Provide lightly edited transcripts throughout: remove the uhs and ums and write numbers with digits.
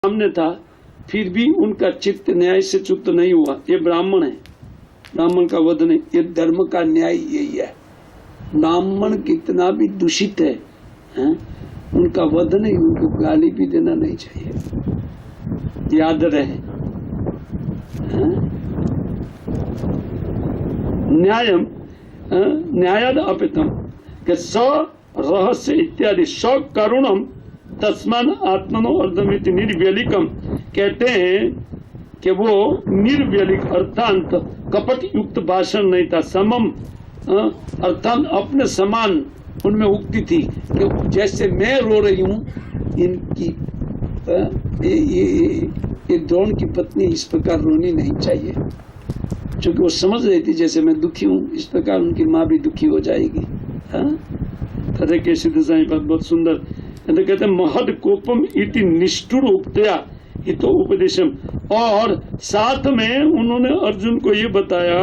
सामने था, फिर भी उनका चित्त न्याय से च्युत नहीं हुआ। ये ब्राह्मण है, ब्राह्मण का वध नहीं। ये धर्म का न्याय यही है। ब्राह्मण कितना भी दूषित है, उनका वध नहीं, उनको गाली भी देना नहीं चाहिए। याद रहे। न्यायम न्यायाद अपितम के स रहस्य इत्यादि स करुणम तस्मान आत्मनो अर्धमिति निर्व्यलिकम। कहते हैं कि वो निर्व्यलिक अर्थात कपट युक्त भाषण नहीं था। समम अर्थात अपने समान उनमें उक्ति थी कि जैसे मैं रो रही हूँ, इनकी ये द्रोण की पत्नी इस प्रकार रोनी नहीं चाहिए, क्योंकि वो समझ रही थी जैसे मैं दुखी हूँ इस प्रकार उनकी माँ भी दुखी हो जाएगी। हरे के सिद्ध साईं बात बहुत सुंदर। तो कहते हैं महद कोपम इति निष्ठुर उक्तया हितो उपदेशम। और साथ में उन्होंने अर्जुन को ये बताया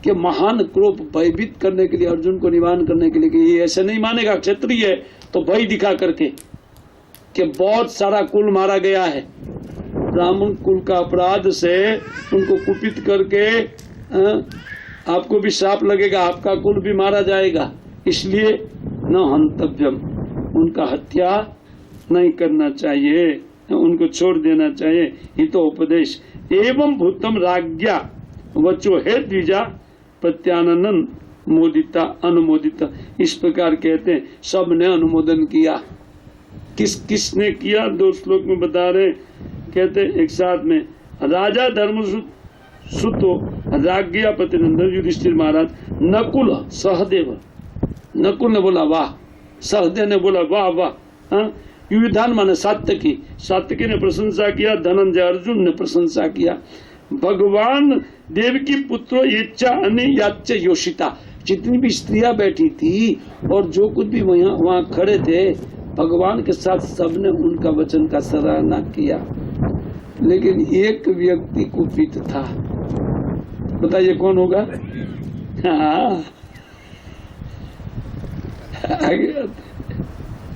कि महान क्रोध भयभीत करने के लिए, अर्जुन को निवारण करने के लिए कि ये ऐसे नहीं मानेगा क्षत्रिय है तो भय दिखा करके कि बहुत सारा कुल मारा गया है, ब्राह्मण कुल का अपराध से उनको कुपित करके आपको भी श्राप लगेगा, आपका कुल भी मारा जाएगा, इसलिए न हंतव्यम, उनका हत्या नहीं करना चाहिए, उनको छोड़ देना चाहिए। ये तो उपदेश। एवं भूतम राज्ञा वचो है द्विजा प्रत्यानंदन मोदिता अनुमोदिता। इस प्रकार कहते हैं, सब ने अनुमोदन किया। किसने किया? दो श्लोक में बता रहे, कहते एक साथ में राजा धर्म सुतो राज्ञा प्रतिनंदन युधिष्ठिर महाराज नकुल सहदेव। नकुल ने बोला वाह, सहदेव ने बोला वाह वाह। युधान माने सात्यकी, सात्यकी ने प्रशंसा किया, धनंजय अर्जुन ने प्रशंसा किया। भगवान देव की पुत्रो इच्छा अन्य याच्य योषिता। जितनी भी स्त्रियां बैठी थी और जो कुछ भी वहाँ खड़े थे, भगवान के साथ सबने उनका वचन का सराहना किया। लेकिन एक व्यक्ति कुपित था, बताइए कौन होगा?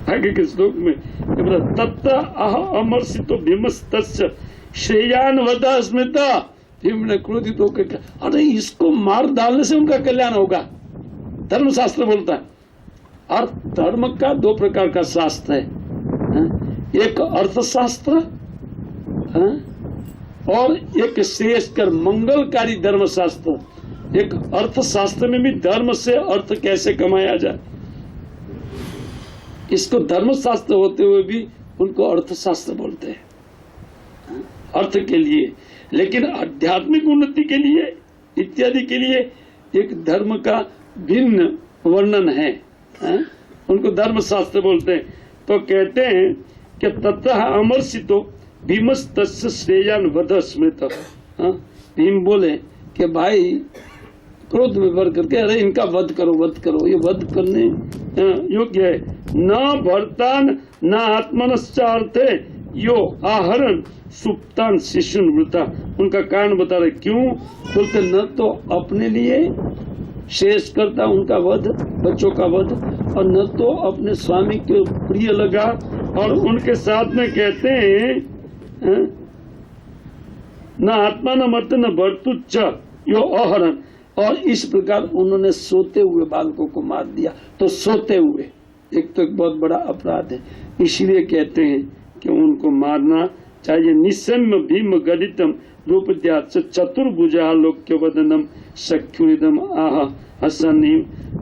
आगे के श्लोक में तत्त अह अमर्षितो भीमस्तस्य श्रेयान वदा स्मृता। भीम ने क्रोधित होकर, अरे इसको मार डालने से उनका कल्याण होगा, धर्मशास्त्र बोलता है। और धर्म का दो प्रकार का शास्त्र है, एक अर्थशास्त्र और एक श्रेयस्कर मंगलकारी धर्मशास्त्र। एक अर्थशास्त्र में भी धर्म से अर्थ कैसे कमाया जाए, इसको धर्मशास्त्र होते हुए भी उनको अर्थशास्त्र बोलते हैं, अर्थ के लिए। लेकिन आध्यात्मिक उन्नति के लिए इत्यादि के लिए एक धर्म का भिन्न वर्णन है, उनको धर्मशास्त्र बोलते हैं। तो कहते हैं कि ततः अमर्षितो भीमस्तस्य श्रेयान वध स्मृत। भीम बोले कि भाई क्रोध में भर करके, अरे इनका वध करो, वध करो, ये वध करने योग्य है। न भर्तान न आत्मनश्चार्थे यो आहरण सुप्तान शिशुन वृता। उनका कारण बता रहे, क्यों बोलते? न तो अपने लिए शेष करता उनका वध, बच्चों का वध, और न तो अपने स्वामी के प्रिय लगा। और उनके साथ में कहते हैं न आत्मा न मर्त न भर्तुच्च यो आहरण। और इस प्रकार उन्होंने सोते हुए बालकों को मार दिया। तो सोते हुए एक तो एक बहुत बड़ा अपराध है, इसलिए कहते हैं कि उनको मारना चाहिए। निसन्न भीम गदितम रूपद्यात् चतुर्भुजा लोक्य वदनम सख्युरिदम आह हसनी।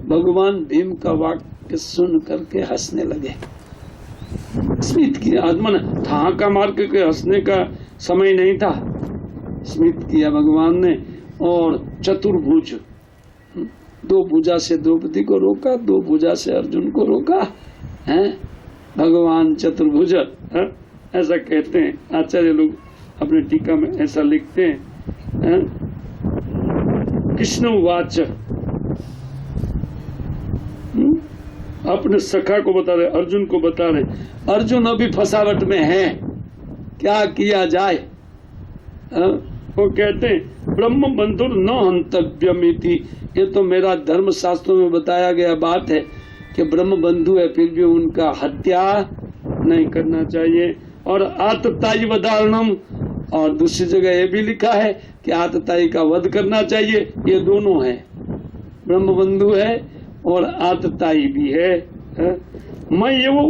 भगवान भीम का वाक्य सुन करके हंसने लगे। स्मित किया, आत्मा ने ठहाका मार करके हंसने का समय नहीं था, स्मित किया भगवान ने। और चतुर्भुज, दो भुजा से द्रौपदी को रोका, दो भुजा से अर्जुन को रोका है भगवान चतुर्भुज। ऐसा कहते हैं आचार्य लोग अपने टीका में, ऐसा लिखते हैं। कृष्ण वाच, अपने सखा को बता रहे, अर्जुन को बता रहे, अर्जुन अभी फसावट में है, क्या किया जाए? वो कहते हैं ब्रह्म बंधुर न हंतव्यमिति। ये तो मेरा धर्म शास्त्रों में बताया गया बात है कि ब्रह्म बंधु है, फिर भी उनका हत्या नहीं करना चाहिए। और आतताई वधारणम, और दूसरी जगह ये भी लिखा है कि आतताई का वध करना चाहिए। ये दोनों है, ब्रह्म बंधु है और आतताई भी है। मैं ये वो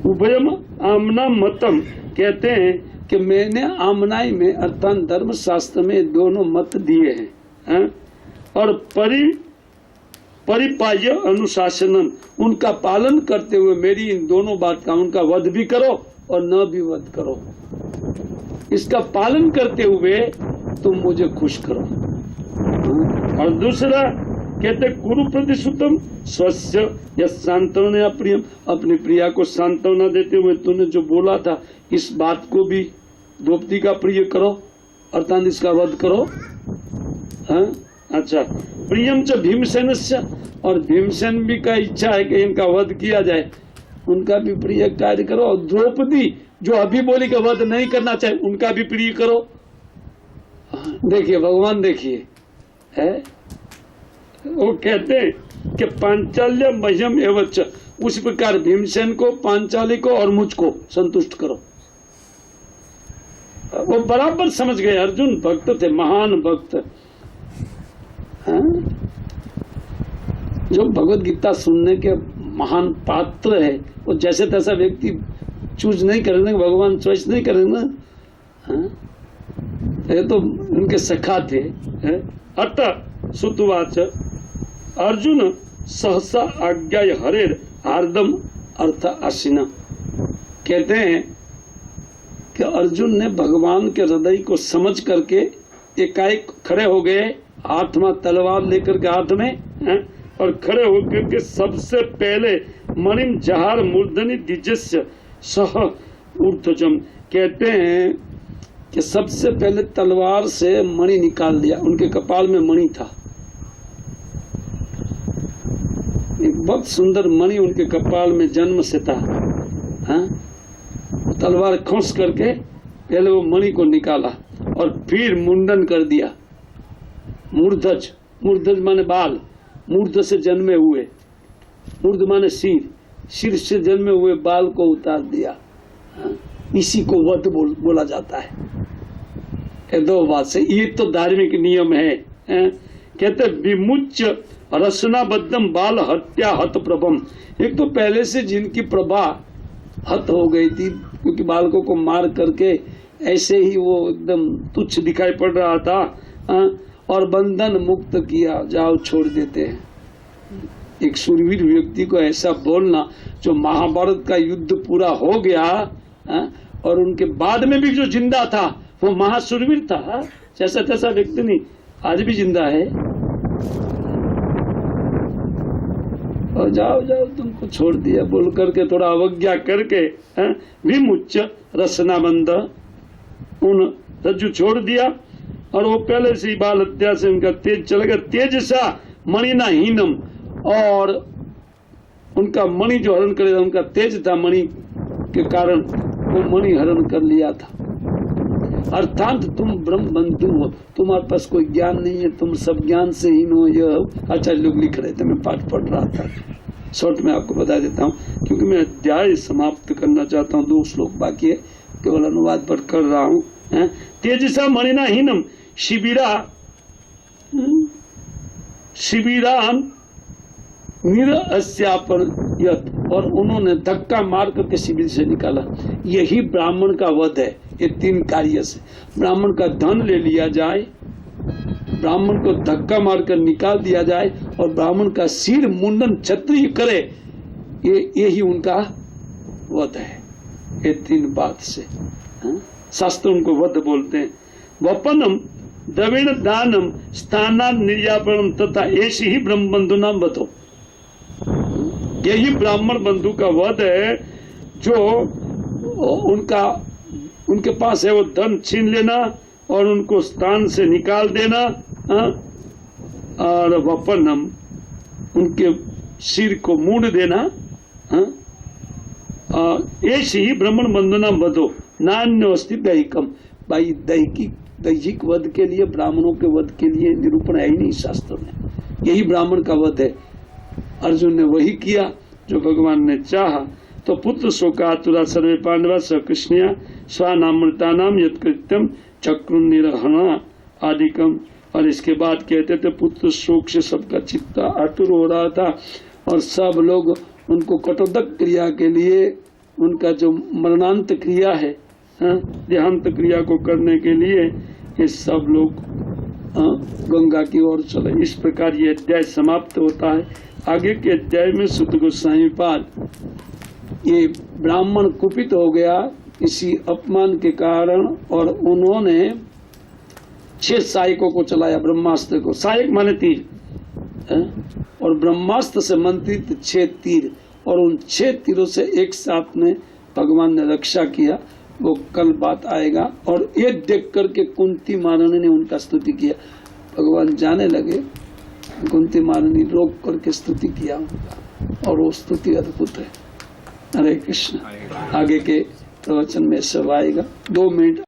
उभयम आमना मतम कहते हैं कि मैंने आमनाई में अर्थात धर्म शास्त्र में दोनों मत दिए हैं, और परिपाय अनुशासनम, उनका पालन करते हुए मेरी इन दोनों बात का उनका वध भी करो और न भी वध करो। इसका पालन करते हुए तुम मुझे खुश करो। और दूसरा कहते कुरु प्रतिश्रुतम स्वस्य या सांत्वना प्रियम, अपनी प्रिया को सांत्वना देते हुए तूने जो बोला था इस बात को भी द्रौपदी का प्रिय करो, अर्थात इसका वध करो। हाँ अच्छा, प्रियम च भीमसेन, और भीमसेन भी का इच्छा है कि इनका वध किया जाए, उनका भी प्रिय कार्य करो। और द्रौपदी जो अभी बोली कि वध नहीं करना चाहिए, उनका भी प्रिय करो। देखिए भगवान, देखिए है वो कहते हैं कि पांचाल्य मह्यम एवच, उस प्रकार भीमसेन को, पांचाली को और मुझको संतुष्ट करो। वो बराबर समझ गए, अर्जुन भक्त थे, महान भक्त। जो भगवत गीता सुनने के महान पात्र है, वो जैसे तैसा व्यक्ति चूज नहीं करेंगे, भगवान चॉइस नहीं करेंगे। ये तो उनके सखा थे। अतः सुतवाच अर्जुन सहसा आज्ञा हरेर आर्दम अर्थ आसीना, कहते हैं कि अर्जुन ने भगवान के हृदय को समझ करके एकाएक खड़े हो गए, हाथ में तलवार लेकर के हाथ में, और खड़े होकर के सबसे पहले मणिम जहार मूर्धनि दिजस्य सह ऊर्ध्वजम, कहते हैं कि सबसे पहले तलवार से मणि निकाल लिया। उनके कपाल में मणि था, एक बहुत सुंदर मणि उनके कपाल में जन्म से था। तलवार खोस करके पहले वो मणि को निकाला और फिर मुंडन कर दिया। मूर्धज, मूर्धज माने बाल, मूर्ध से जन्मे हुए, मूर्ध माने सिर, सिर से जन्मे हुए बाल को उतार दिया। इसी को वध बोला जाता है। ये दो बात से, ये तो धार्मिक नियम है। कहते विमुच रसनाबद्धम बाल हत्या हत प्रभम, एक तो पहले से जिनकी प्रभा हत हो गई थी, क्योंकि बालकों को मार करके ऐसे ही वो एकदम तुच्छ दिखाई पड़ रहा था, और बंधन मुक्त किया, जाओ छोड़ देते हैं। एक शूरवीर व्यक्ति को ऐसा बोलना, जो महाभारत का युद्ध पूरा हो गया और उनके बाद में भी जो जिंदा था वो महाशूरवीर था, जैसा तैसा व्यक्ति नहीं, आज भी जिंदा है। और जाओ जाओ तुमको छोड़ दिया बोल करके, थोड़ा अवज्ञा करके विमुच्च रसनाबंध, उन रज्जु छोड़ दिया। और वो पहले से बाल हत्या से उनका तेज चला गया, तेज सा मणिना हीनम, और उनका मणि जो हरण करे, उनका तेज था, मणि के कारण वो मणि हरण कर लिया था। अर्थात तुम ब्रह्म बंधु हो, तुम्हारे पास कोई ज्ञान नहीं है, तुम सब ज्ञान से हीन हो। यह आचार्य लोग लिख रहे थे, मैं पाठ पढ़ रहा था, शॉर्ट में आपको बता देता हूँ, क्योंकि मैं अध्याय समाप्त करना चाहता हूँ। 2 श्लोक बाकी है, केवल अनुवाद पर कर रहा हूँ। तेजसा मणिना हीनम शिबिरा निरस्यापन, और उन्होंने धक्का मार करके शिविर से निकाला। यही ब्राह्मण का वध है। ये 3 कार्य से ब्राह्मण का धन ले लिया जाए, ब्राह्मण को धक्का मारकर निकाल दिया जाए, और ब्राह्मण का सिर मुंडन क्षत्रिय करे, यही उनका वध है। ये 3 बात से शास्त्र उनको वध बोलते हैं। वपनम द्रविण दानम स्थाना निर्यापणम तथा ऐसी ही ब्रह्म बंधु नाम बतो, यही ब्राह्मण बंधु का वध है। जो उनके पास है वो धन छीन लेना और उनको स्थान से निकाल देना, और वपनम उनके सिर को मूंड देना। ऐसी ही ब्राह्मण बंधु नाम बतो नान्य अस्ति दैहिकम, भाई दैहिक वध के लिए, ब्राह्मणों के वध के लिए निरूपण है ही नहीं शास्त्र में। यही ब्राह्मण का वध है। अर्जुन ने वही किया जो भगवान ने चाहा। तो पुत्र शोकातुरा सर्वे पांडवा सकृष्णया स्वानामृतानाम यत्कृत्यम चक्रु निर्हणा आदिकम। और इसके बाद कहते थे पुत्र शोक से सबका चित्त आतुर हो रहा था और सब लोग उनको कटोदक क्रिया के लिए उनका जो मरणांत क्रिया है, देहांत क्रिया को करने के लिए ये सब लोग गंगा की ओर चले। इस प्रकार ये अध्याय समाप्त होता है। आगे के अध्याय में सुत गोस्वामी पाद ये ब्राह्मण कुपित हो गया इसी अपमान के कारण और उन्होंने 6 सहायकों को चलाया ब्रह्मास्त्र को। सहायक माने तीर और ब्रह्मास्त्र से मंत्रित 6 तीर और उन 6 तीरों से एक साथ में भगवान ने रक्षा किया। वो कल बात आएगा। और ये देख करके कुंती महारानी ने उनका स्तुति किया। भगवान जाने लगे, कुंती महारानी रोक करके स्तुति किया उनका और वो स्तुति अद्भुत है। हरे कृष्ण। आगे के प्रवचन में सब आएगा। 2 मिनट